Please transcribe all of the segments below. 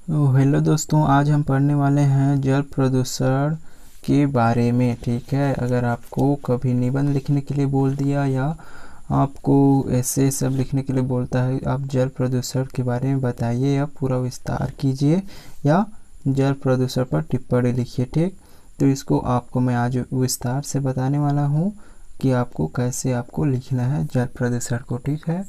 Hello दोस्तों, आज हम पढ़ने वाले हैं जल प्रदूषण के बारे में। ठीक है, अगर आपको कभी निबंध लिखने के लिए बोल दिया या आपको ऐसे सब लिखने के लिए बोलता है, आप जल प्रदूषण के बारे में बताइए या पूरा विस्तार कीजिए या जल प्रदूषण पर टिप्पणी लिखिए। ठीक, तो इसको आपको मैं आज विस्तार से बताने वाला हूँ कि आपको कैसे आपको लिखना है जल प्रदूषण को। ठीक है,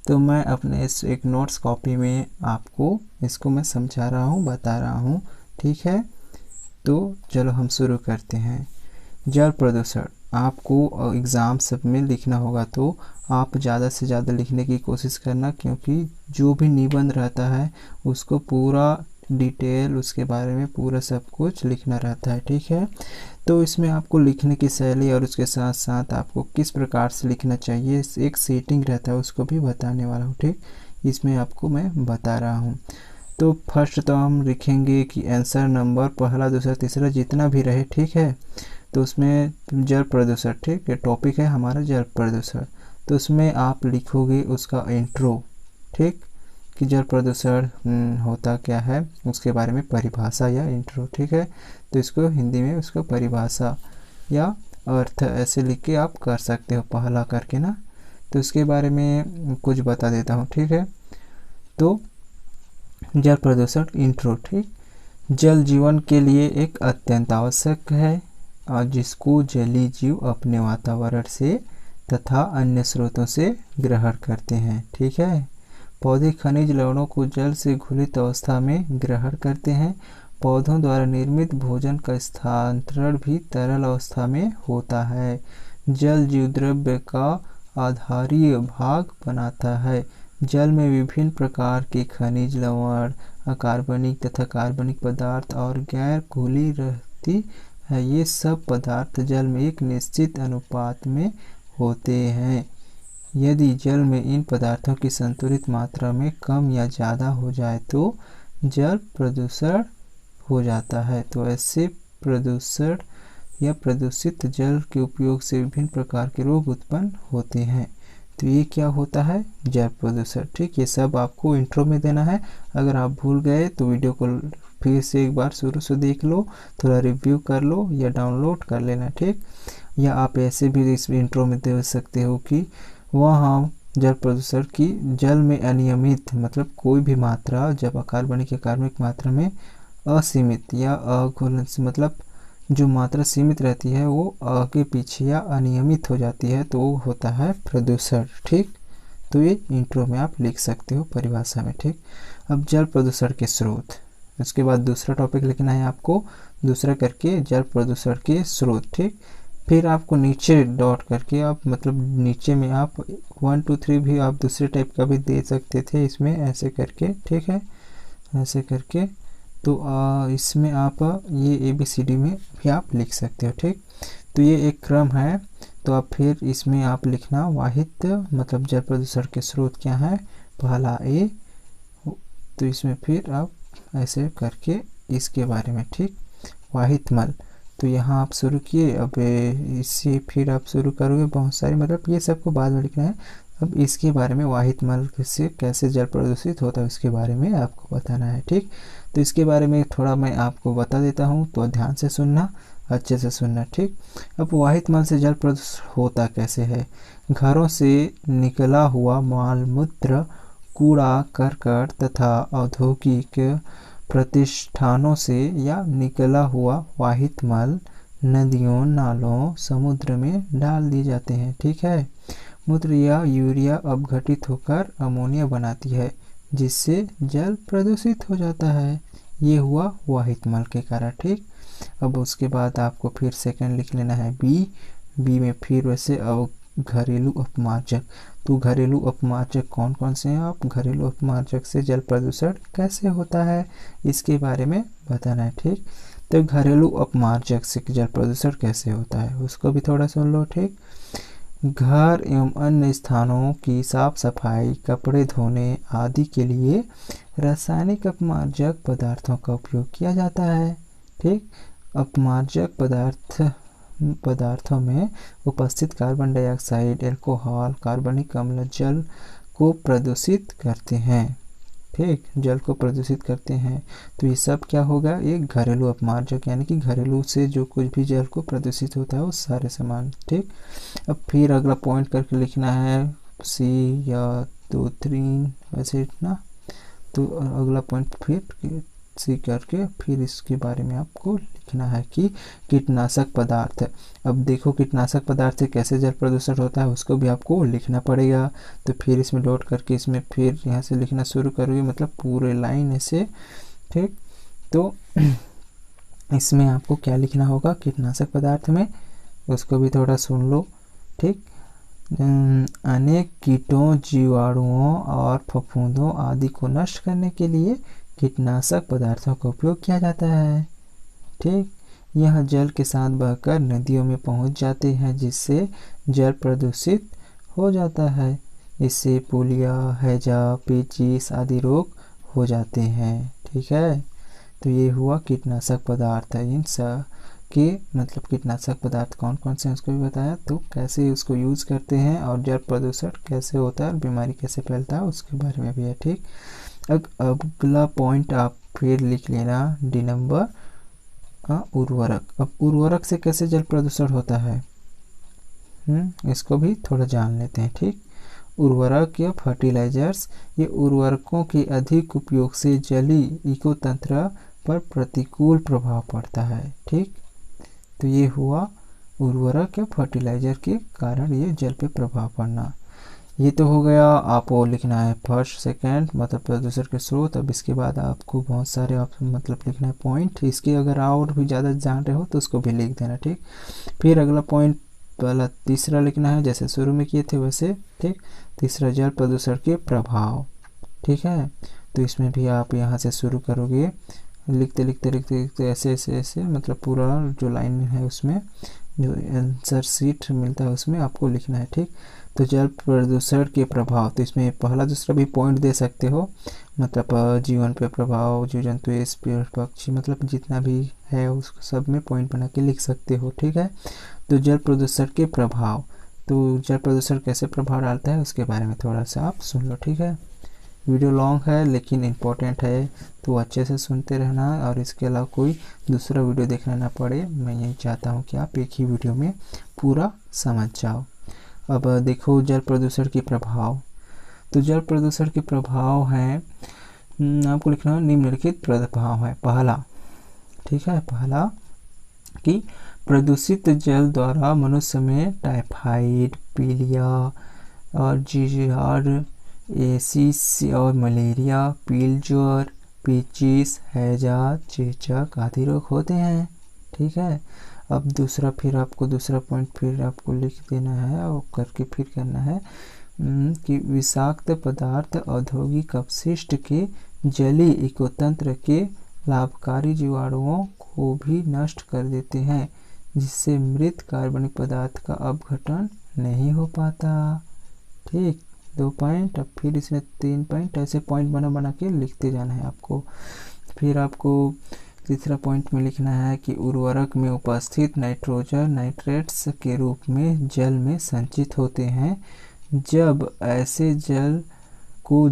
तो मैं अपने इस एक नोट्स कॉपी में आपको इसको मैं समझा रहा हूँ, बता रहा हूँ। ठीक है, तो चलो हम शुरू करते हैं। जल प्रदूषण आपको एग्ज़ाम सब में लिखना होगा, तो आप ज़्यादा से ज़्यादा लिखने की कोशिश करना, क्योंकि जो भी निबंध रहता है उसको पूरा डिटेल उसके बारे में पूरा सब कुछ लिखना रहता है। ठीक है, तो इसमें आपको लिखने की शैली और उसके साथ साथ आपको किस प्रकार से लिखना चाहिए एक सेटिंग रहता है, उसको भी बताने वाला हूँ। ठीक, इसमें आपको मैं बता रहा हूँ। तो फर्स्ट तो हम लिखेंगे कि आंसर नंबर पहला दूसरा तीसरा जितना भी रहे। ठीक है, तो उसमें जल प्रदूषण, ठीक है, टॉपिक है हमारा जल प्रदूषण। तो उसमें आप लिखोगे उसका इंट्रो। ठीक, कि जल प्रदूषण होता क्या है उसके बारे में परिभाषा या इंट्रो। ठीक है, तो इसको हिंदी में उसको परिभाषा या अर्थ ऐसे लिख के आप कर सकते हो पहला करके ना। तो इसके बारे में कुछ बता देता हूँ। ठीक है, तो जल प्रदूषण इंट्रो। ठीक, जल जीवन के लिए एक अत्यंत आवश्यक है और जिसको जलीय जीव अपने वातावरण से तथा अन्य स्रोतों से ग्रहण करते हैं। ठीक है, पौधे खनिज लवणों को जल से घुलित अवस्था में ग्रहण करते हैं। पौधों द्वारा निर्मित भोजन का स्थानांतरण भी तरल अवस्था में होता है। जल जीव द्रव्य का आधारीय भाग बनाता है। जल में विभिन्न प्रकार के खनिज लवण, अकार्बनिक तथा कार्बनिक पदार्थ और गैर घुली रहती है। ये सब पदार्थ जल में एक निश्चित अनुपात में होते हैं। यदि जल में इन पदार्थों की संतुलित मात्रा में कम या ज़्यादा हो जाए तो जल प्रदूषण हो जाता है। तो ऐसे प्रदूषण या प्रदूषित जल के उपयोग से विभिन्न प्रकार के रोग उत्पन्न होते हैं। तो ये क्या होता है, जल प्रदूषण। ठीक, ये सब आपको इंट्रो में देना है। अगर आप भूल गए तो वीडियो को फिर से एक बार शुरू से देख लो, थोड़ा रिव्यू कर लो या डाउनलोड कर लेना। ठीक, या आप ऐसे भी इस इंट्रो में दे सकते हो कि वहाँ जल प्रदूषण की जल में अनियमित मतलब कोई भी मात्रा जब अकार्बनिक या कार्बनिक मात्रा में असीमित या अघुलन मतलब जो मात्रा सीमित रहती है वो आगे पीछे या अनियमित हो जाती है तो वो होता है प्रदूषण। ठीक, तो ये इंट्रो में आप लिख सकते हो परिभाषा में। ठीक, अब जल प्रदूषण के स्रोत, उसके बाद दूसरा टॉपिक लिखना है आपको, दूसरा करके जल प्रदूषण के स्रोत। ठीक, फिर आपको नीचे डॉट करके आप मतलब नीचे में आप 1 2 3 भी आप दूसरे टाइप का भी दे सकते थे इसमें ऐसे करके। ठीक है, ऐसे करके तो इसमें आप ये ABCD में भी आप लिख सकते हो। ठीक, तो ये एक क्रम है। तो आप फिर इसमें आप लिखना वाहित मतलब जल प्रदूषण के स्रोत क्या है, पहला A। तो इसमें फिर आप ऐसे करके इसके बारे में। ठीक, वाहित मल, तो यहाँ आप शुरू किए, अब इससे फिर आप शुरू करोगे बहुत सारे मतलब ये सबको बाद में लिखना है। अब इसके बारे में वाहित मल से कैसे जल प्रदूषित होता है उसके बारे में आपको बताना है। ठीक, तो इसके बारे में थोड़ा मैं आपको बता देता हूँ, तो ध्यान से सुनना, अच्छे से सुनना। ठीक, अब वाहित मल से जल प्रदूषण होता कैसे है। घरों से निकला हुआ माल मूत्र, कूड़ा करकट तथा औद्योगिक प्रतिष्ठानों से या निकला हुआ वाहित मल नदियों नालों समुद्र में डाल दिए जाते हैं। ठीक है, मूत्र या यूरिया अपघटित होकर अमोनिया बनाती है जिससे जल प्रदूषित हो जाता है। ये हुआ वाहित मल के कारण। ठीक, अब उसके बाद आपको फिर सेकंड लिख लेना है बी में फिर वैसे अब घरेलू अपमार्जक। तो घरेलू अपमार्जक कौन कौन से हैं, आप घरेलू अपमार्जक से जल प्रदूषण कैसे होता है इसके बारे में बताना है। ठीक, तो घरेलू अपमार्जक से जल प्रदूषण कैसे होता है उसको भी थोड़ा सुन लो। ठीक, घर एवं अन्य स्थानों की साफ सफाई, कपड़े धोने आदि के लिए रासायनिक अपमार्जक पदार्थों का उपयोग किया जाता है। ठीक, अपमार्जक पदार्थों में उपस्थित कार्बन डाइऑक्साइड, अल्कोहल, कार्बनिक अम्ल जल को प्रदूषित करते हैं। ठीक, जल को प्रदूषित करते हैं। तो ये सब क्या होगा, एक घरेलू अपमार्जक, यानी कि घरेलू से जो कुछ भी जल को प्रदूषित होता है वो सारे सामान। ठीक, अब फिर अगला पॉइंट करके लिखना है सी या 2-3 वैसे ना, तो अगला पॉइंट फिर सी करके फिर इसके बारे में आपको लिखना है कि कीटनाशक पदार्थ। अब देखो कीटनाशक पदार्थ से कैसे जल प्रदूषण होता है उसको भी आपको लिखना पड़ेगा। तो फिर इसमें डॉट करके इसमें फिर यहाँ से लिखना शुरू करोगे, मतलब पूरे लाइन ऐसे। ठीक, तो इसमें आपको क्या लिखना होगा कीटनाशक पदार्थ में, उसको भी थोड़ा सुन लो। ठीक, अनेक कीटों, जीवाणुओं और फफूंदों आदि को नष्ट करने के लिए कीटनाशक पदार्थों का उपयोग किया जाता है। ठीक, यह जल के साथ बहकर नदियों में पहुंच जाते हैं, जिससे जल प्रदूषित हो जाता है। इससे पुलिया, हैजा, पेचिश आदि रोग हो जाते हैं। ठीक है, तो ये हुआ कीटनाशक पदार्थ है। इन सब के मतलब कीटनाशक पदार्थ कौन कौन से हैं उसको भी बताया, तो कैसे उसको यूज़ करते हैं और जल प्रदूषण कैसे होता है और बीमारी कैसे फैलता है उसके बारे में भी है। ठीक, अगला पॉइंट आप फिर लिख लेना डी नंबर, उर्वरक। अब उर्वरक से कैसे जल प्रदूषण होता है इसको भी थोड़ा जान लेते हैं। ठीक, उर्वरक या फर्टिलाइजर्स, ये उर्वरकों के अधिक उपयोग से जलीय इकोतंत्र पर प्रतिकूल प्रभाव पड़ता है। ठीक, तो ये हुआ उर्वरक या फर्टिलाइजर के कारण ये जल पे प्रभाव पड़ना। ये तो हो गया, आपको लिखना है फर्स्ट सेकंड मतलब प्रदूषण के स्रोत। अब इसके बाद आपको बहुत सारे आप मतलब लिखना है पॉइंट, इसके अगर और भी ज़्यादा जान रहे हो तो उसको भी लिख देना। ठीक, फिर अगला पॉइंट पहला तीसरा लिखना है जैसे शुरू में किए थे वैसे। ठीक, तीसरा जल प्रदूषण के प्रभाव। ठीक है, तो इसमें भी आप यहाँ से शुरू करोगे, लिखते लिखते लिखते लिखते ऐसे ऐसे ऐसे मतलब पूरा जो लाइन है उसमें जो आंसर शीट मिलता है उसमें आपको लिखना है। ठीक, तो जल प्रदूषण के प्रभाव, तो इसमें पहला दूसरा भी पॉइंट दे सकते हो, मतलब जीवन पे प्रभाव, जीव जंतु, पेड़ पक्षी, मतलब जितना भी है उस सब में पॉइंट बना के लिख सकते हो। ठीक है, तो जल प्रदूषण के प्रभाव, तो जल प्रदूषण कैसे प्रभाव डालता है उसके बारे में थोड़ा सा आप सुन लो। ठीक है, वीडियो लॉन्ग है लेकिन इम्पोर्टेंट है, तो अच्छे से सुनते रहना और इसके अलावा कोई दूसरा वीडियो देखना ना पड़े। मैं यही चाहता हूँ कि आप एक ही वीडियो में पूरा समझ जाओ। अब देखो जल प्रदूषण के प्रभाव, तो जल प्रदूषण के प्रभाव हैं आपको लिखना है निम्नलिखित प्रभाव है। पहला, ठीक है, पहला कि प्रदूषित जल द्वारा मनुष्य में टाइफाइड, पीलिया और जिहार, एसिस और मलेरिया, पील ज्वर, पेचिश, हैजा, चेचक आदि रोग होते हैं। ठीक है, अब दूसरा फिर आपको दूसरा पॉइंट फिर आपको लिख देना है और करके फिर करना है कि विषाक्त पदार्थ औद्योगिक अपशिष्ट के जलीय इकोतंत्र के लाभकारी जीवाणुओं को भी नष्ट कर देते हैं, जिससे मृत कार्बनिक पदार्थ का अपघटन नहीं हो पाता। ठीक, 2 पॉइंट, अब फिर इसमें 3 पॉइंट, ऐसे पॉइंट बना बना के लिखते जाना है आपको। फिर आपको तीसरा पॉइंट में लिखना है कि उर्वरक में उपस्थित नाइट्रोजन नाइट्रेट्स के रूप में जल में संचित होते हैं। जब ऐसे जल को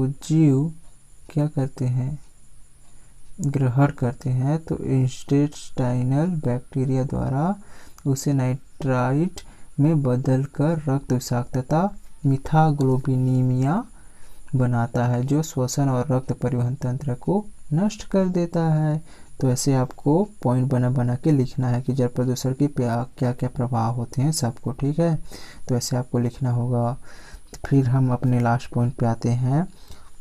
जीव क्या करते हैं, ग्रहण करते हैं, तो इंटेस्टाइनल बैक्टीरिया द्वारा उसे नाइट्राइट में बदलकर रक्त विषाक्तता मिथाग्लोबिनीमिया बनाता है, जो श्वसन और रक्त परिवहन तंत्र को नष्ट कर देता है। तो ऐसे आपको पॉइंट बना बना के लिखना है कि जल प्रदूषण के क्या क्या प्रभाव होते हैं सबको। ठीक है, तो ऐसे आपको लिखना होगा। फिर हम अपने लास्ट पॉइंट पे आते हैं।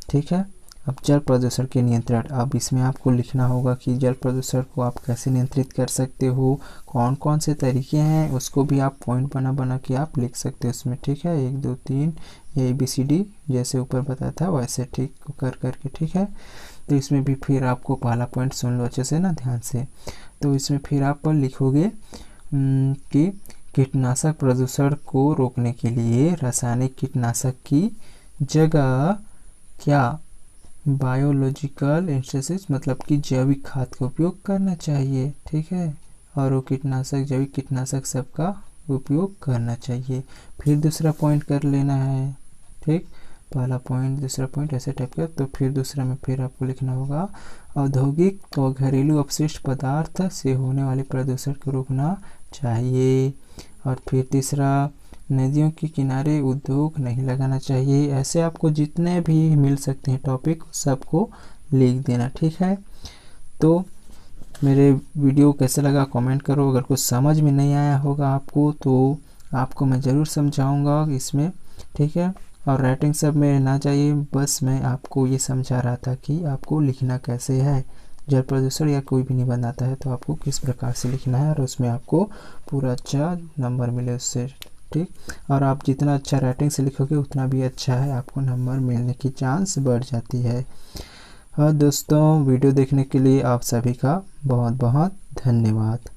ठीक है, अब जल प्रदूषण के नियंत्रण, अब इसमें आपको लिखना होगा कि जल प्रदूषण को आप कैसे नियंत्रित कर सकते हो, कौन कौन से तरीके हैं, उसको भी आप पॉइंट बना बना के आप लिख सकते हो उसमें। ठीक है, 1 2 3 ये ABCD जैसे ऊपर बताया था वैसे ठीक कर करके। ठीक है, तो इसमें भी फिर आपको पहला पॉइंट सुन लो अच्छे से ना ध्यान से। तो इसमें फिर आप लिखोगे कि कीटनाशक प्रदूषण को रोकने के लिए रासायनिक कीटनाशक की जगह क्या बायोलॉजिकल इंस्टेंसिस मतलब कि जैविक खाद का उपयोग करना चाहिए। ठीक है, और वो कीटनाशक जैविक कीटनाशक सबका उपयोग करना चाहिए। फिर दूसरा पॉइंट कर लेना है। ठीक, पहला पॉइंट दूसरा पॉइंट ऐसे टाइप का। तो फिर दूसरा में फिर आपको लिखना होगा औद्योगिक और घरेलू अपशिष्ट पदार्थ से होने वाले प्रदूषण को रोकना चाहिए। और फिर तीसरा, नदियों के किनारे उद्योग नहीं लगाना चाहिए। ऐसे आपको जितने भी मिल सकते हैं टॉपिक सबको लिख देना, ठीक है। तो मेरे वीडियो कैसा लगा कमेंट करो। अगर कुछ समझ में नहीं आया होगा आपको तो आपको मैं ज़रूर समझाऊंगा इसमें, ठीक है। और राइटिंग सब में ना चाहिए, बस मैं आपको ये समझा रहा था कि आपको लिखना कैसे है। जल प्रदूषण या कोई भी निबंध आता है तो आपको किस प्रकार से लिखना है और उसमें आपको पूरा अच्छा नंबर मिले उससे, ठीक। और आप जितना अच्छा राइटिंग से लिखोगे उतना भी अच्छा है, आपको नंबर मिलने की चांस बढ़ जाती है। और दोस्तों वीडियो देखने के लिए आप सभी का बहुत बहुत धन्यवाद।